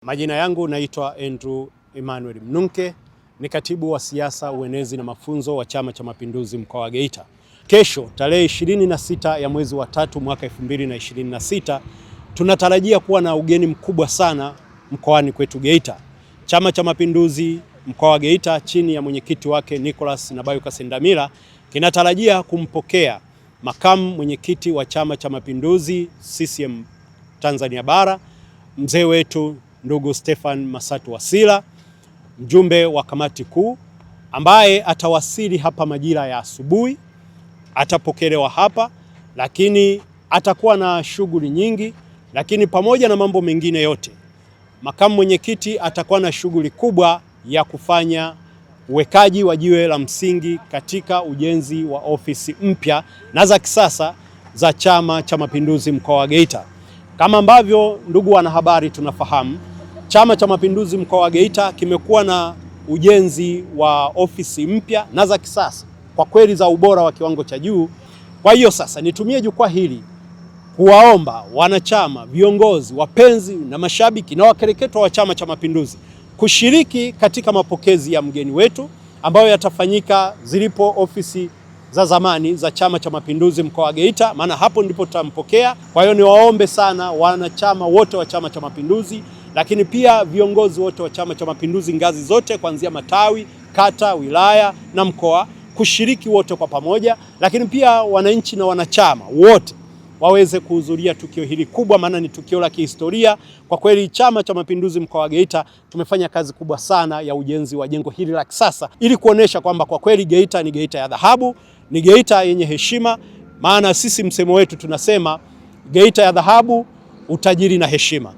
Majina yangu naitwa Andrew Emmanuel Mnunke, ni katibu wa siasa, uenezi na mafunzo wa Chama cha Mapinduzi mkoa wa Geita. Kesho tarehe 26 ya mwezi wa 3 mwaka 2026 tunatarajia kuwa na ugeni mkubwa sana mkoani kwetu Geita. Chama cha Mapinduzi mkoa wa Geita chini ya mwenyekiti wake Nicholas Nabayuka Sendamila kinatarajia kumpokea makamu mwenyekiti wa Chama cha Mapinduzi CCM Tanzania Bara, mzee wetu ndugu Stefan Masatu Wasira, mjumbe wa kamati kuu, ambaye atawasili hapa majira ya asubuhi. Atapokelewa hapa, lakini atakuwa na shughuli nyingi, lakini pamoja na mambo mengine yote, makamu mwenyekiti atakuwa na shughuli kubwa ya kufanya uwekaji wa jiwe la msingi katika ujenzi wa ofisi mpya na za kisasa za Chama cha Mapinduzi mkoa wa Geita. Kama ambavyo ndugu wanahabari tunafahamu, Chama cha Mapinduzi mkoa wa Geita kimekuwa na ujenzi wa ofisi mpya na za kisasa kwa kweli za ubora wa kiwango cha juu. Kwa hiyo sasa nitumie jukwaa hili kuwaomba wanachama, viongozi, wapenzi na mashabiki na wakereketwa wa Chama cha Mapinduzi kushiriki katika mapokezi ya mgeni wetu ambayo yatafanyika zilipo ofisi za zamani za Chama cha Mapinduzi mkoa wa Geita, maana hapo ndipo tutampokea. Kwa hiyo niwaombe sana wanachama wote wa Chama cha Mapinduzi, lakini pia viongozi wote wa Chama cha Mapinduzi ngazi zote kuanzia matawi, kata, wilaya na mkoa kushiriki wote kwa pamoja, lakini pia wananchi na wanachama wote waweze kuhudhuria tukio hili kubwa, maana ni tukio la kihistoria. Kwa kweli Chama cha Mapinduzi mkoa wa Geita tumefanya kazi kubwa sana ya ujenzi wa jengo hili la kisasa ili kuonesha kwamba kwa kweli Geita ni Geita ya dhahabu, ni Geita yenye heshima, maana sisi msemo wetu tunasema Geita ya dhahabu, utajiri na heshima.